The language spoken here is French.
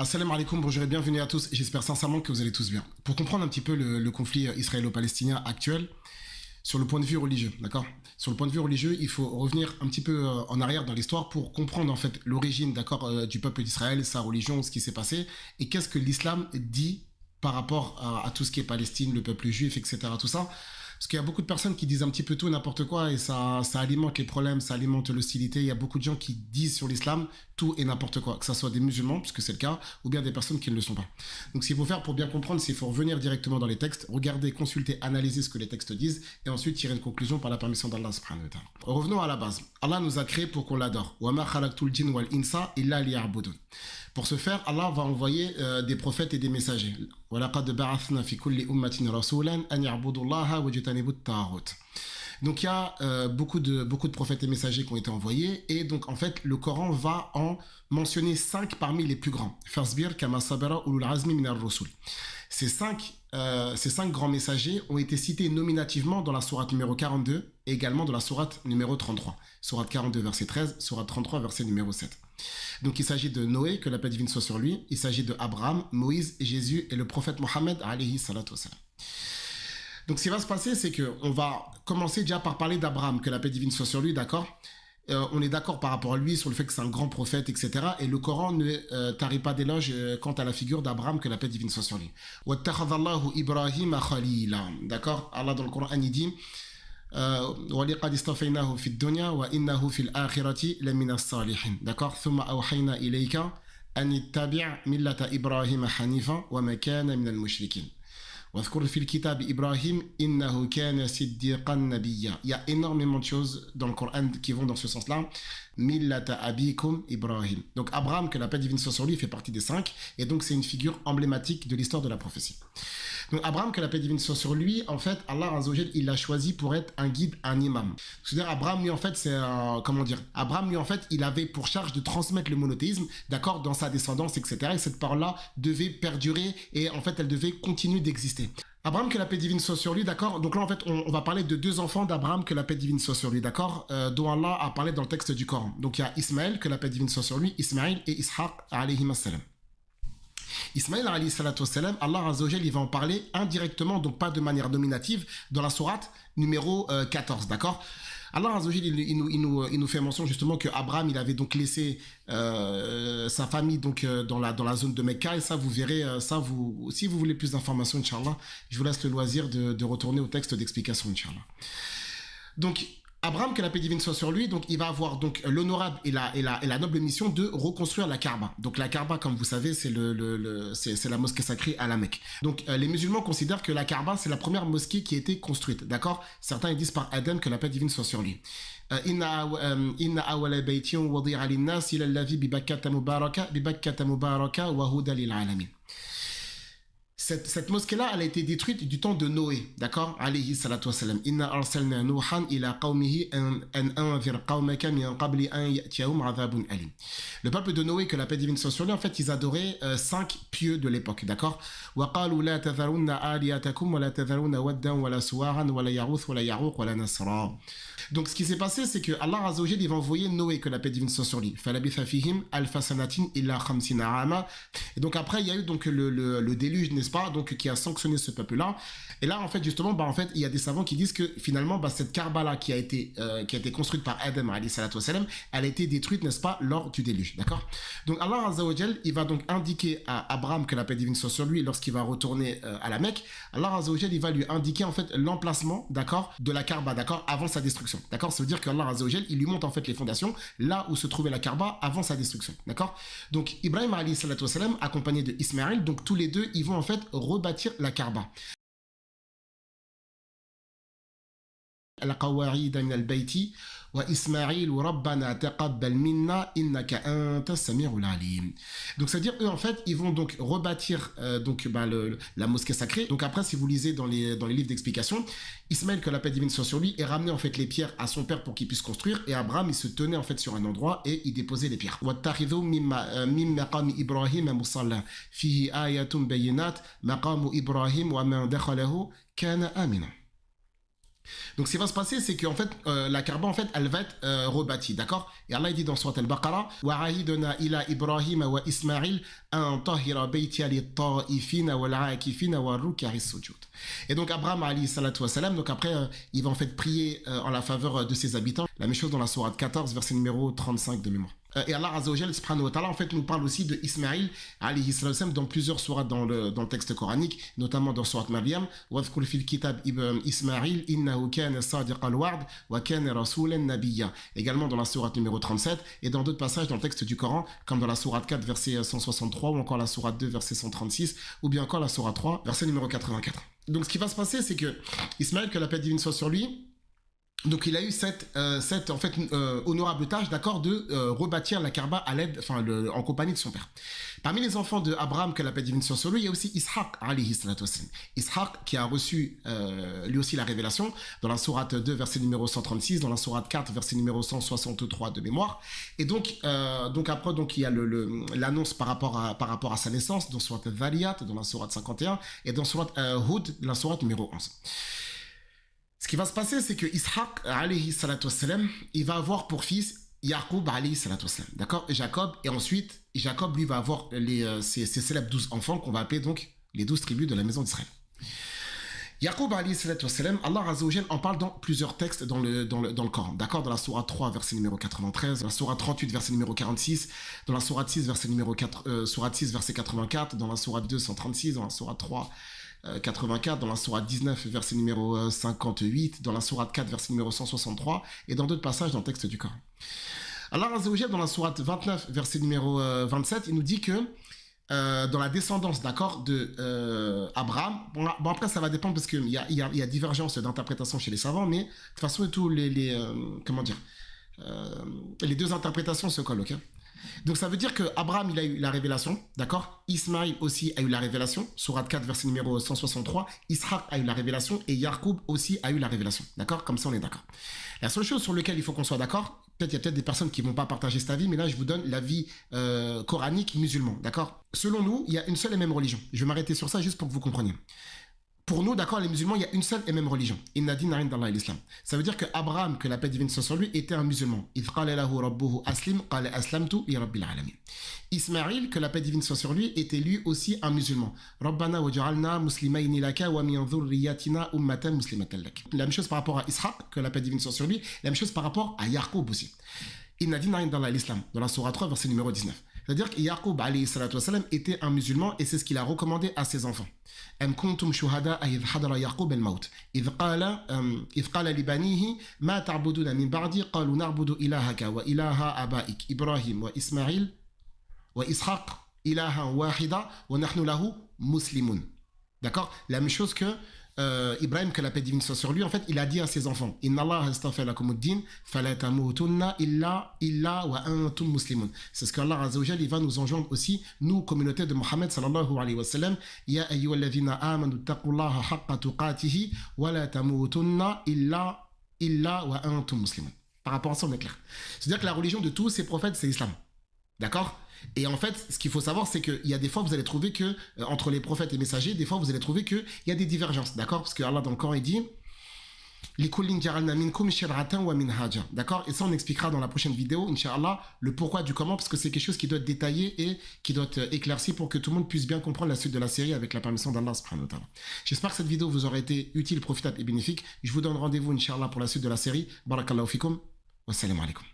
Assalamu alaikum, bonjour et bienvenue à tous. J'espère sincèrement que vous allez tous bien. Pour comprendre un petit peu le conflit israélo-palestinien actuel, sur le point de vue religieux, d'accord. Sur le point de vue religieux, il faut revenir un petit peu en arrière dans l'histoire pour comprendre en fait l'origine, d'accord, du peuple d'Israël, sa religion, ce qui s'est passé, et qu'est-ce que l'islam dit par rapport à tout ce qui est Palestine, le peuple juif, etc. Tout ça. Parce qu'il y a beaucoup de personnes qui disent un petit peu tout, n'importe quoi, et ça alimente les problèmes, ça alimente l'hostilité. Il y a beaucoup de gens qui disent sur l'islam tout et n'importe quoi, que ce soit des musulmans, puisque c'est le cas, ou bien des personnes qui ne le sont pas. Donc, ce qu'il faut faire pour bien comprendre, c'est qu'il faut revenir directement dans les textes, regarder, consulter, analyser ce que les textes disent, et ensuite tirer une conclusion par la permission d'Allah subhanahu wa ta'ala. Revenons à la base. Allah nous a créés pour qu'on l'adore. Wa ma khalaqtul jinn wal insa illa liya'budun. Pour ce faire, Allah va envoyer des prophètes et des messagers. وَلَقَدْ بَعَثْنَا فِي كُلِّ أُمَّةٍ رَسُولًا أَنْ يَعْبُدُوا اللَّهَ وَاجْتَنِبُوا الطَّاغُوتَ. Donc il y a beaucoup de prophètes et messagers qui ont été envoyés, et donc en fait le Coran va en mentionner 5 parmi les plus grands. Fasbir kama sabara ulul azmi minar rusul. Ces cinq grands messagers ont été cités nominativement dans la sourate numéro 42 et également dans la sourate numéro 33. Sourate 42 verset 13, sourate 33 verset numéro 7. Donc il s'agit de Noé, que la paix divine soit sur lui, il s'agit de Abraham, Moïse, Jésus et le prophète Mohammed alayhi salatu wassalam. Donc ce qui va se passer, c'est qu'on va commencer déjà par parler d'Abraham, que la paix divine soit sur lui, d'accord. On est d'accord par rapport à lui sur le fait que c'est un grand prophète, etc. Et le Coran ne tarit pas d'éloge quant à la figure d'Abraham, que la paix divine soit sur lui. وَاتَّخَذَ إِبْرَاهِيمَ خَلِيلًا. D'accord. Allah dans le Coran il dit وَلِقَدْ اصْطَفَيْنَاهُ فِي الدُّنْيَا وَإِنَّهُ فِي الْآخِرَةِ لَمِنَ الصَّالِحِينَ. D'accord. ثُمَّ أَوْحَيْنَا إِلَيْكَ أَنِ اتَّبِعْ مِلَّةَ إِبْرَاهِيمَ حَنِيفًا وَمَا كَانَ مِنَ الْمُشْرِكِينَ. واذكر في الكتاب إبراهيم إنه كان صديقا نبيا. Il y a énormément de choses dans le Coran qui vont dans ce sens-là. Millata abikum Ibrahim. Donc Abraham, que la paix divine soit sur lui, fait partie des 5, et donc c'est une figure emblématique de l'histoire de la prophétie. Donc Abraham, que la paix divine soit sur lui, en fait, Allah Azza wa Jal, il l'a choisi pour être un guide, un imam. C'est-à-dire Abraham, lui, en fait, Abraham, lui, en fait, il avait pour charge de transmettre le monothéisme, d'accord, dans sa descendance, etc. Et cette parole-là devait perdurer, et en fait, elle devait continuer d'exister. Abraham, que la paix divine soit sur lui, d'accord. Donc là, en fait, on va parler de 2 enfants d'Abraham, que la paix divine soit sur lui, d'accord, dont Allah a parlé dans le texte du Coran. Donc il y a Ismaël, que la paix divine soit sur lui, Ismaël et Ishaq, alayhi salam. Ismaël, alayhi salatu wassalam, Allah Azza wa Jal, il va en parler indirectement, donc pas de manière nominative, dans la sourate numéro 14, d'accord. Allah Azza wa Jal, il nous fait mention justement que Abraham, il avait donc laissé sa famille donc dans la zone de Mecca, et ça vous verrez, si vous voulez plus d'informations, Inch'Allah, je vous laisse le loisir de retourner au texte d'explication, Inch'Allah. Donc Abraham, que la paix divine soit sur lui, donc il va avoir donc l'honorable et la noble mission de reconstruire la Kaaba. Donc la Kaaba, comme vous savez, c'est c'est la mosquée sacrée à la Mecque. Donc les musulmans considèrent que la Kaaba, c'est la première mosquée qui a été construite, d'accord. Certains ils disent par Adam, que la paix divine soit sur lui. Inna awwala baytin wadi'a lin-nas ila alladhi bi Bakkata mubaraka wa hudan lil alamin. Cette mosquée-là, elle a été détruite du temps de Noé, d'accord, alayhi salatu wassalam. Inna arsalna Nuhan ila qawmihi an anzir qawmaka min qabli an ya'tiyahum adhabun alim. Le peuple de Noé, que la paix divine soit sur lui, en fait, ils adoraient 5 pieux de l'époque, d'accord. Wa qalu la tadharunna aliyatakum wa la tadharunna waddan wa la suwaran wa la yaghouth wa la ya'uq wa la nasra. Donc ce qui s'est passé, c'est que Allah Azza wa Jal, il va envoyer Noé, que la paix divine soit sur lui. Falabitha fihim alfa sanatin illa khamsina ama. Et donc après, il y a eu donc le déluge, n'est-ce pas, donc qui a sanctionné ce peuple-là. Et là, en fait, justement, en fait, il y a des savants qui disent que finalement, cette Kaaba-là qui a été construite par Adam, alayhi salatu wassalam, elle a été détruite, n'est-ce pas, lors du déluge, d'accord. Donc Allah Azza wa Jal, il va donc indiquer à Abraham, que la paix divine soit sur lui, lorsqu'il va retourner à la Mecque. Allah Azza wa Jal, il va lui indiquer en fait l'emplacement, d'accord, de la Kaaba, d'accord, avant sa destruction, d'accord. Ça veut dire qu'Allah Azza wa Jal, il lui montre en fait les fondations là où se trouvait la Kaaba avant sa destruction, d'accord. Donc Ibrahim alayhi salatu wassalam, accompagné de Ismaël, donc tous les deux, ils vont en fait rebâtir la Kaaba. القواعد من البيت وإسماعيل ربنا تقبل منا إنك أنت السميع العليم. Donc c'est à dire eux en fait ils vont donc rebâtir la mosquée sacrée. Donc après si vous lisez dans les livres d'explication, Ismaël, que la paix divine soit sur lui, et ramené en fait les pierres à son père pour qu'il puisse construire, et Abraham il se tenait en fait sur un endroit et il déposait les pierres. واتخذوا من مقام إبراهيم مصلى فيه آيات بينات مقام إبراهيم ومن دخله كان آمنا. Donc ce qui va se passer, c'est qu'en fait, la Kaaba, en fait, elle va être rebâtie, d'accord? Et Allah il dit dans Surat Al-Baqarah, وَعَهِدْنَا إِلَى إِبْرَاهِيمَ وَإِسْمَاعِيلَ أَنْ طَهِّرَ بَيْتِيَ لِلطَّائِفِينَ وَالْعَاكِفِينَ وَالرُّكَّعِ السُّجُودِ. Et donc Abraham alayhi salatu wassalam, donc après, il va en fait prier en la faveur de ses habitants. La même chose dans la Sourate 14, verset numéro 35 de mémoire. Et Allah Azza wa Jal, subhanahu wa ta'ala, en fait, nous parle aussi de Ismaïl, alayhi salam, dans plusieurs sourates dans le texte coranique, notamment dans Sourate Maryam, وَذْكُرْ فِي الْكِتَابِ إِسْمَاعِيل إِنَّهُ كَانَ صَادِقَ الْوَعْدِ وَكَانَ رَسُولًا نَبِيًّا. Également dans la sourate numéro 37, et dans d'autres passages dans le texte du Coran, comme dans la sourate 4, verset 163, ou encore la sourate 2, verset 136, ou bien encore la sourate 3, verset numéro 84. Donc ce qui va se passer, c'est que Ismaël, que la paix divine soit sur lui, donc il a eu cette en fait honorable tâche, d'accord, de rebâtir la Kaaba à l'aide, en compagnie de son père. Parmi les enfants de Abraham, que la paix divine soit sur lui, il y a aussi Ishaq alayhi salatu wassalam. Ishaq qui a reçu lui aussi la révélation dans la sourate 2 verset numéro 136, dans la sourate 4 verset numéro 163 de mémoire. Et donc après donc il y a l'annonce par rapport à sa naissance dans sourate Dhariyat, dans la sourate 51, et dans sourate Hud, la sourate numéro 11. Ce qui va se passer, c'est que Ishaq, alayhi salatu wassalam, il va avoir pour fils Yaqub, alayhi salatu wassalam, d'accord, et Jacob, et ensuite, Jacob, lui, va avoir ses célèbres 12 enfants, qu'on va appeler donc les 12 tribus de la maison d'Israël. Yaqub, alayhi salatu wassalam, Allah Azza wa Jal en parle dans plusieurs textes dans le Coran, d'accord, dans la sourate 3, verset numéro 93, dans la sourate 38, verset numéro 46, dans la sourate 6, verset numéro 4, sourate 6, verset 84, dans la sourate 2, 136, dans la sourate 3, 84, dans la sourate 19, verset numéro 58, dans la sourate 4, verset numéro 163, et dans d'autres passages dans le texte du Coran. Allah Azza wa Jal, dans la sourate 29, verset numéro 27, il nous dit que dans la descendance, d'accord, de Abraham, bon après ça va dépendre parce qu'il y a divergence d'interprétation chez les savants, mais de toute façon tous les deux interprétations se collent, ok. Donc ça veut dire que Abraham il a eu la révélation, d'accord. Ismaïl aussi a eu la révélation, sourate 4 verset numéro 163. Ishaq a eu la révélation et Yaqub aussi a eu la révélation, d'accord. Comme ça on est d'accord. La seule chose sur laquelle il faut qu'on soit d'accord, il y a peut-être des personnes qui vont pas partager cet avis, mais là je vous donne l'avis coranique musulman, d'accord. Selon nous, il y a une seule et même religion. Je vais m'arrêter sur ça juste pour que vous compreniez. Pour nous, d'accord, les musulmans, il y a une seule et même religion. Inna dina inda Allahi l'islam. Ça veut dire que Abraham, que la paix divine soit sur lui, était un musulman. Idh qala lahu rabbuhu aslim, qala aslamtu li rabbil alamin. Ismaïl, que la paix divine soit sur lui, était lui aussi un musulman. Rabbana waj'alna muslimayni laka wa min dhurriyyatina ummatan muslimatan lak. La même chose par rapport à Ishaq, que la paix divine soit sur lui. La même chose par rapport à Yaqub aussi. Inna dina inda Allahi l'islam. Dans la sourate 3, verset numéro 19. C'est-à-dire que Yaqub alayhi salatu wassalam était un musulman et c'est ce qu'il a recommandé à ses enfants. Am kuntum shuhada idh hadara Yaqub al-maut idh qala li banihi ma ta'buduna min ba'di qalu na'budu ilahaka wa ilaha abaik Ibrahim wa Ismaïl wa Ishaq ilahan wahida wa nahnu lahu muslimun. D'accord? La même chose que Ibrahim, que la paix divine soit sur lui, en fait, il a dit à ses enfants: Inna Allah astafa lakumuddin, fala tamutunna illa wa antum muslimun. C'est ce qu'Allah Azza wa Jal, il va nous enjoindre aussi, nous, communauté de Mohammed sallallahu alayhi wa sallam. Ya ayyuhalladhina amanu taqullaha haqqa tuqatihi, wa la tamutunna illa wa antum muslimun. Par rapport à ça, on est clair. C'est-à-dire que la religion de tous ces prophètes, c'est l'islam. D'accord? Et en fait, ce qu'il faut savoir, c'est qu'il y a des fois, vous allez trouver que, entre les prophètes et messagers, des fois, vous allez trouver qu'il y a des divergences. D'accord? Parce que Allah, dans le Coran, il dit: d'accord? Et ça, on expliquera dans la prochaine vidéo, Inch'Allah, le pourquoi du comment, parce que c'est quelque chose qui doit être détaillé et qui doit être éclairci pour que tout le monde puisse bien comprendre la suite de la série avec la permission d'Allah subhanahu wa ta'ala. J'espère que cette vidéo vous aura été utile, profitable et bénéfique. Je vous donne rendez-vous, Inch'Allah, pour la suite de la série. Barakallahu fikum. Wassalamu alaikum.